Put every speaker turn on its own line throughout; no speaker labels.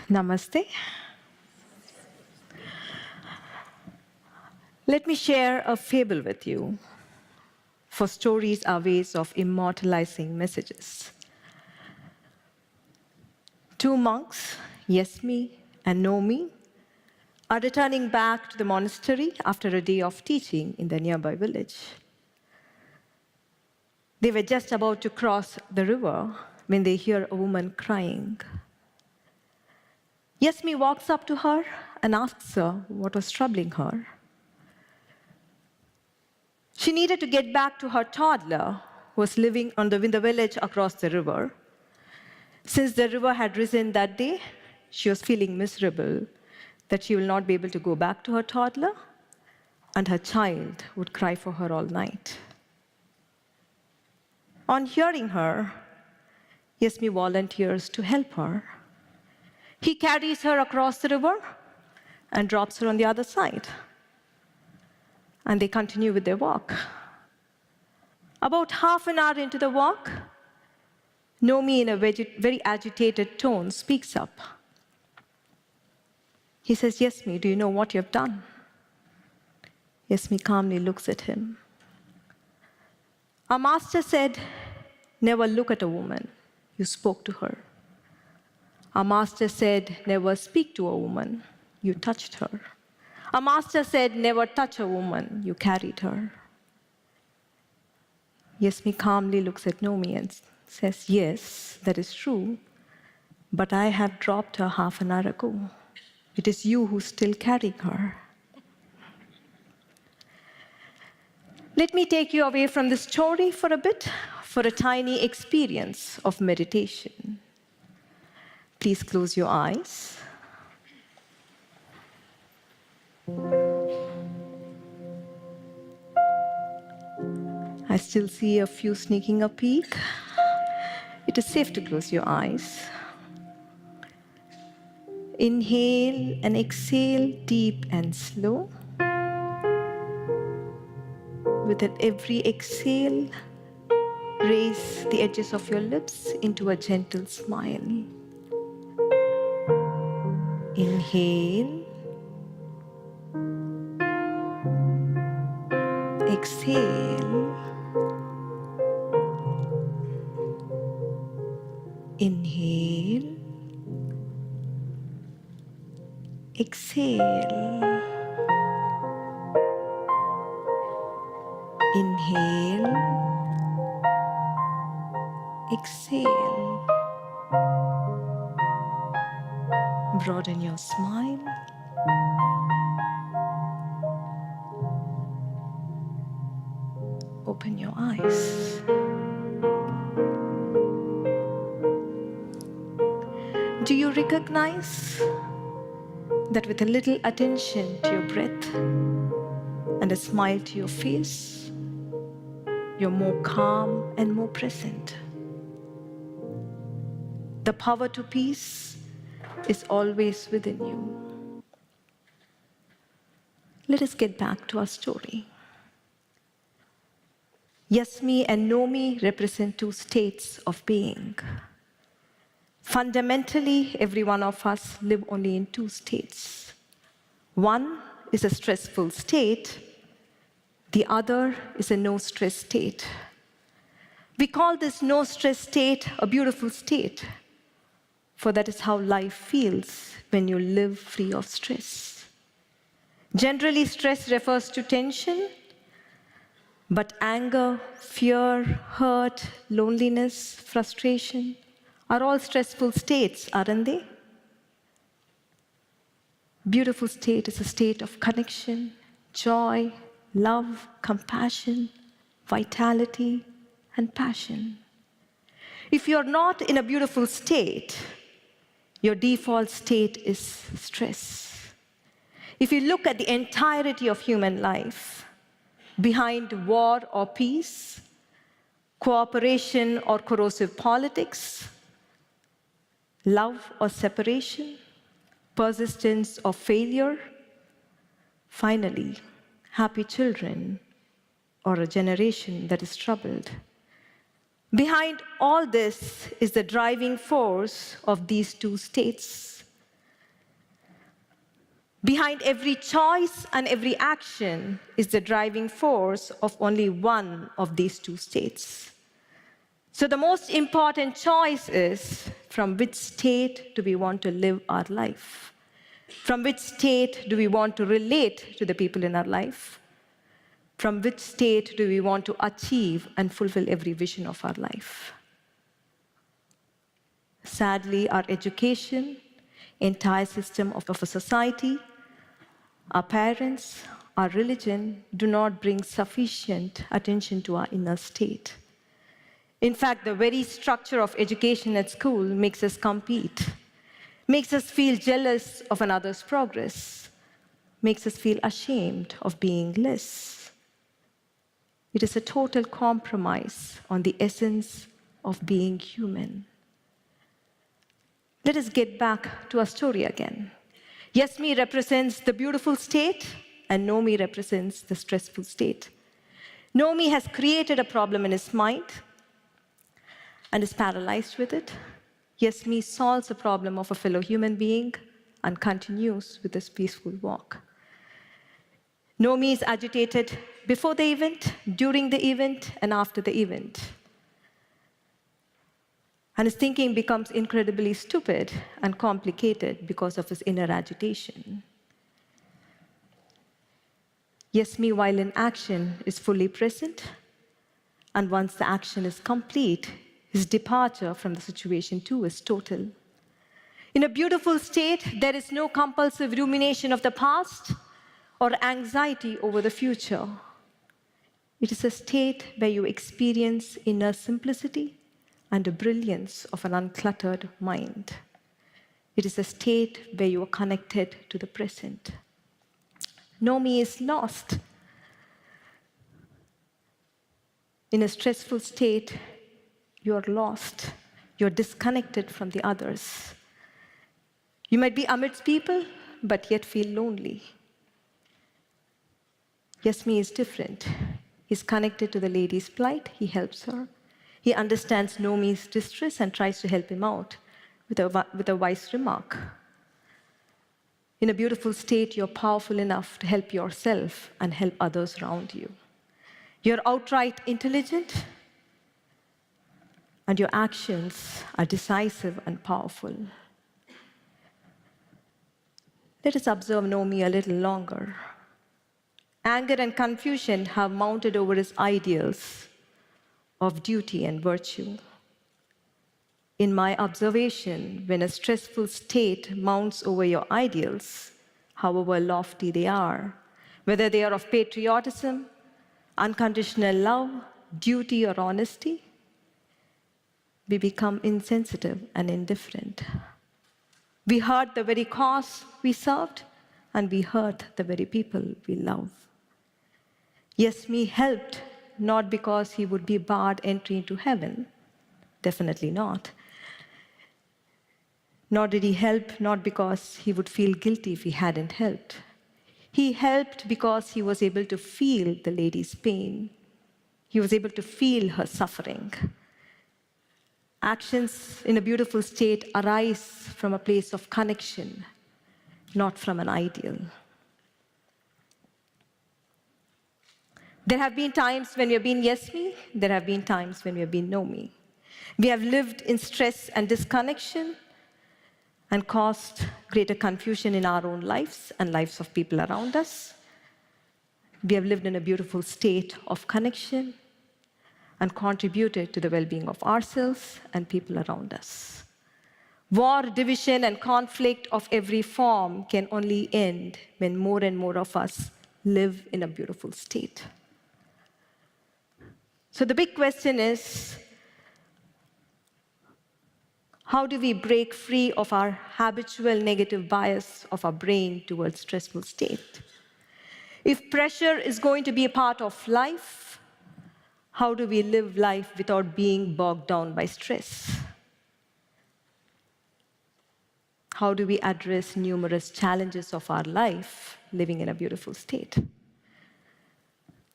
Namaste. Let me share a fable with you, for stories are ways of immortalizing messages. Two monks, Yesmi and Nomi, are returning back to the monastery after a day of teaching in the nearby village. They were just about to cross the river when they hear a woman crying. Yesmi walks up to her and asks her what was troubling her. She needed to get back to her toddler, who was living in the village across the river. Since the river had risen that day, she was feeling miserable that she will not be able to go back to her toddler, and her child would cry for her all night. On hearing her, Yesmi volunteers to help her. He carries her across the river and drops her on the other side. And they continue with their walk. About half an hour into the walk, Nomi, in a very agitated tone, speaks up. He says, "Yesmi, do you know what you have done?" Yesmi calmly looks at him. "Our master said, never look at a woman. You spoke to her. Our master said, never speak to a woman. You touched her. Our master said, never touch a woman. You carried her." Yesmi calmly looks at Nomi and says, "Yes, that is true, but I have dropped her half an hour ago. It is you who's still carrying her." Let me take you away from the story for a bit, for a tiny experience of meditation. Please close your eyes. I still see a few sneaking a peek. It is safe to close your eyes. Inhale and exhale deep and slow. With every exhale, raise the edges of your lips into a gentle smile. Inhale. Exhale. Inhale. Exhale. Inhale. Exhale. Broaden your smile. Open your eyes. Do you recognize that with a little attention to your breath and a smile to your face, you're more calm and more present? The power to peace is always within you. Let us get back to our story. Yesmi and Nomi represent two states of being. Fundamentally, every one of us live only in two states. One is a stressful state. The other is a no-stress state. We call this no-stress state a beautiful state, for that is how life feels when you live free of stress. Generally, stress refers to tension, but anger, fear, hurt, loneliness, frustration are all stressful states, aren't they? Beautiful state is a state of connection, joy, love, compassion, vitality, and passion. If you're not in a beautiful state, your default state is stress. If you look at the entirety of human life, behind war or peace, cooperation or corrosive politics, love or separation, persistence or failure, finally, happy children or a generation that is troubled. Behind all this is the driving force of these two states, Behind every choice and every action is the driving force of only one of these two states. So the most important choice is, from which state do we want to live our life? From which state do we want to relate to the people in our life? From which state do we want to achieve and fulfill every vision of our life? Sadly, our education, entire system of a society, our parents, our religion do not bring sufficient attention to our inner state. In fact, the very structure of education at school makes us compete, makes us feel jealous of another's progress, makes us feel ashamed of being less. It is a total compromise on the essence of being human. Let us get back to our story again. Yes me represents the beautiful state, and no me represents the stressful state. No me has created a problem in his mind and is paralyzed with it. Yes me solves the problem of a fellow human being and continues with this peaceful walk. No me is agitated before the event, during the event, and after the event. And his thinking becomes incredibly stupid and complicated because of his inner agitation. Yes me, while in action, is fully present, and once the action is complete, his departure from the situation too is total. In a beautiful state, there is no compulsive rumination of the past or anxiety over the future. It is a state where you experience inner simplicity and the brilliance of an uncluttered mind. It is a state where you are connected to the present. No me is lost. In a stressful state, you are lost. You're disconnected from the others. You might be amidst people, but yet feel lonely. Yes me is different. He's connected to the lady's plight. He helps her. He understands no me's distress and tries to help him out with a wise remark. In a beautiful state, you're powerful enough to help yourself and help others around you. You're outright intelligent, and your actions are decisive and powerful. Let us observe Nomi a little longer. Anger and confusion have mounted over his ideals of duty and virtue. In my observation, when a stressful state mounts over your ideals, however lofty they are, whether they are of patriotism, unconditional love, duty, or honesty, we become insensitive and indifferent. We hurt the very cause we served, and we hurt the very people we love. Yes, me helped, not because he would be barred entry into heaven, definitely not. Nor did he help, not because he would feel guilty if he hadn't helped. He helped because he was able to feel the lady's pain. He was able to feel her suffering. Actions in a beautiful state arise from a place of connection, not from an ideal. There have been times when we have been yes me, there have been times when we have been no me. We have lived in stress and disconnection and caused greater confusion in our own lives and lives of people around us. We have lived in a beautiful state of connection and contributed to the well-being of ourselves and people around us. War, division, and conflict of every form can only end when more and more of us live in a beautiful state. So the big question is, how do we break free of our habitual negative bias of our brain towards stressful state? If pressure is going to be a part of life, how do we live life without being bogged down by stress? How do we address numerous challenges of our life living in a beautiful state?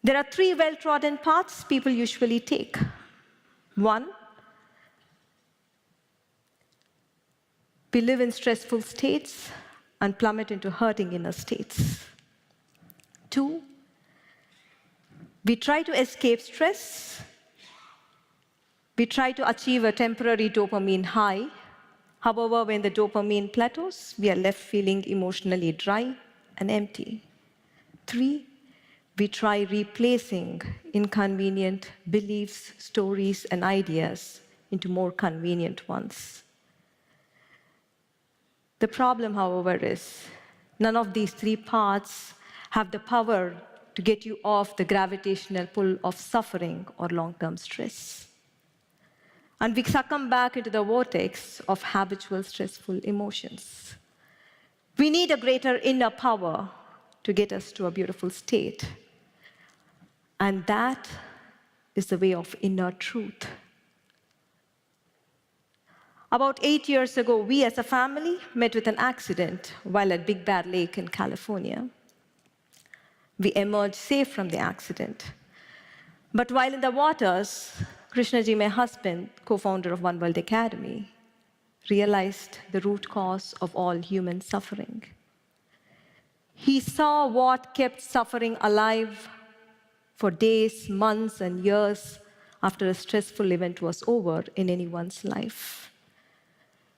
There are 3 well-trodden paths people usually take. 1, we live in stressful states and plummet into hurting inner states. 2, we try to escape stress. We try to achieve a temporary dopamine high. However, when the dopamine plateaus, we are left feeling emotionally dry and empty. 3, we try replacing inconvenient beliefs, stories, and ideas into more convenient ones. The problem, however, is none of these 3 paths have the power to get you off the gravitational pull of suffering or long-term stress. And we succumb back into the vortex of habitual stressful emotions. We need a greater inner power to get us to a beautiful state. And that is the way of inner truth. About 8 years ago, we as a family met with an accident while at Big Bear Lake in California. We emerged safe from the accident. But while in the waters, Krishnaji, my husband, co-founder of One World Academy, realized the root cause of all human suffering. He saw what kept suffering alive for days, months, and years after a stressful event was over in anyone's life.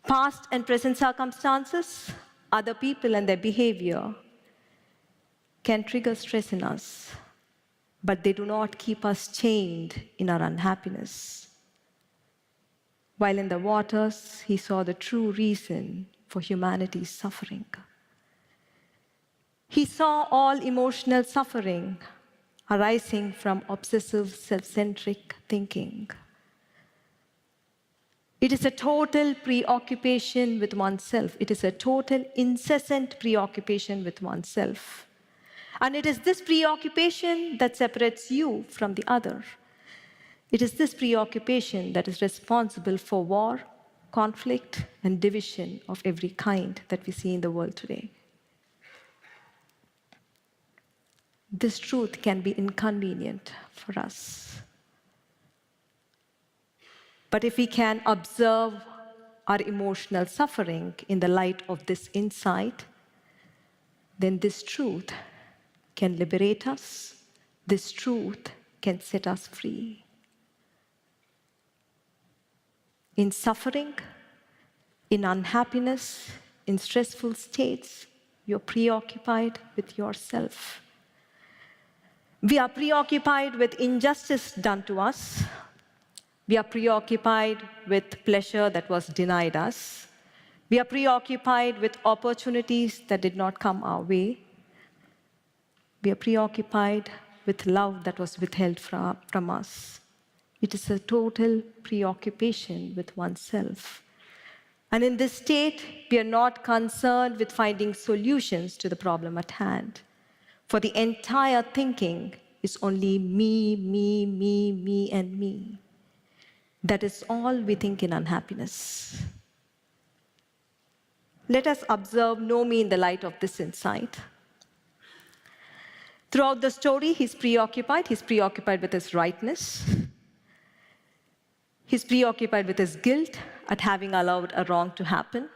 Past and present circumstances, other people and their behavior can trigger stress in us, but they do not keep us chained in our unhappiness. While in the waters, he saw the true reason for humanity's suffering. He saw all emotional suffering arising from obsessive, self-centric thinking. It is a total preoccupation with oneself. It is a total incessant preoccupation with oneself. And it is this preoccupation that separates you from the other. It is this preoccupation that is responsible for war, conflict, and division of every kind that we see in the world today. This truth can be inconvenient for us. But if we can observe our emotional suffering in the light of this insight, then this truth can liberate us. This truth can set us free. In suffering, in unhappiness, in stressful states, you're preoccupied with yourself. We are preoccupied with injustice done to us. We are preoccupied with pleasure that was denied us. We are preoccupied with opportunities that did not come our way. We are preoccupied with love that was withheld from us. It is a total preoccupation with oneself. And in this state, we are not concerned with finding solutions to the problem at hand. For the entire thinking is only me, me, me, me, and me. That is all we think in unhappiness. Let us observe know me in the light of this insight. Throughout the story, he's preoccupied. He's preoccupied with his rightness. He's preoccupied with his guilt at having allowed a wrong to happen.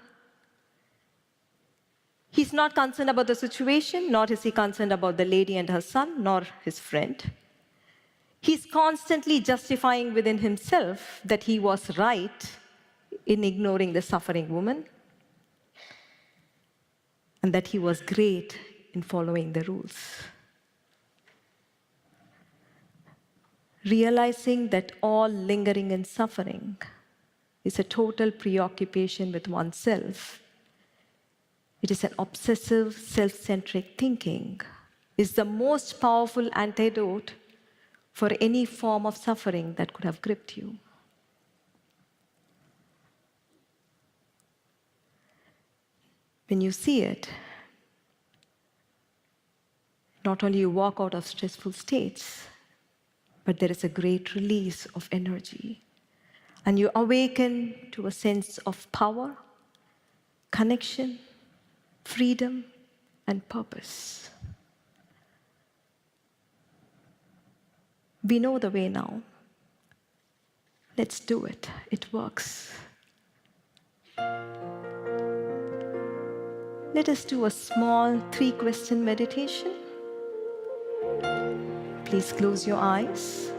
He's not concerned about the situation, nor is he concerned about the lady and her son, nor his friend. He's constantly justifying within himself that he was right in ignoring the suffering woman, and that he was great in following the rules. Realizing that all lingering in suffering is a total preoccupation with oneself, it is an obsessive, self-centric thinking, is the most powerful antidote for any form of suffering that could have gripped you. When you see it, not only you walk out of stressful states, but there is a great release of energy. And you awaken to a sense of power, connection, freedom, and purpose. We know the way now. Let's do it. It works. let us do a small 3-question meditation. Please close your eyes.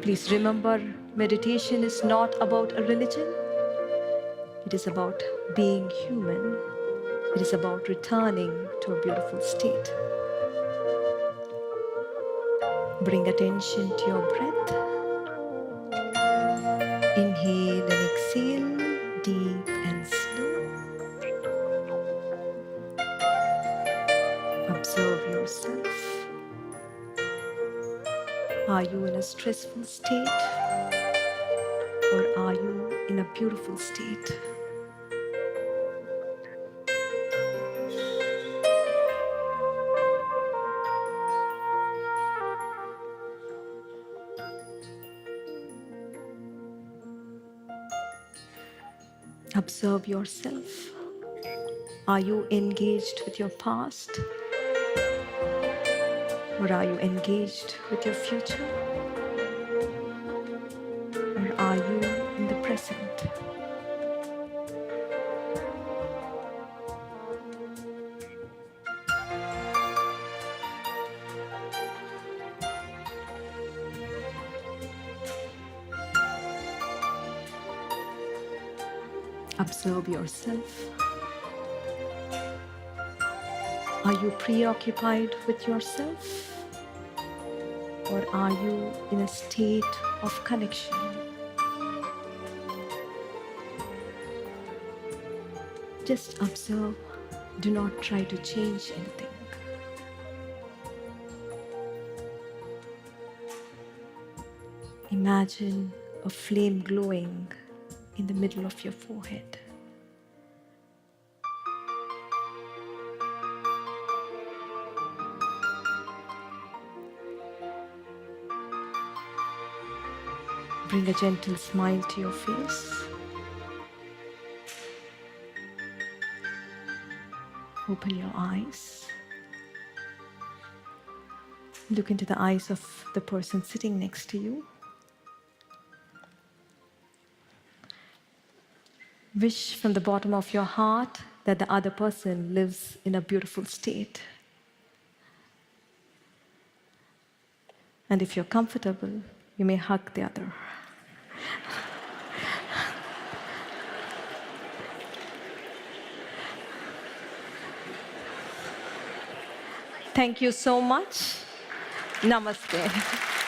Please remember, meditation is not about a religion. It is about being human. It is about returning to a beautiful state. Bring attention to your breath. Inhale and exhale, deep and slow. Observe yourself. Are you in a stressful state, or are you in a beautiful state? Observe yourself. Are you engaged with your past, or are you engaged with your future? Or are you in the present? Observe yourself. Are you preoccupied with yourself, or are you in a state of connection? Just observe. Do not try to change anything. Imagine a flame glowing in the middle of your forehead. Bring a gentle smile to your face. Open your eyes. Look into the eyes of the person sitting next to you. Wish from the bottom of your heart that the other person lives in a beautiful state. And if you're comfortable, you may hug the other. Thank you so much. Namaste.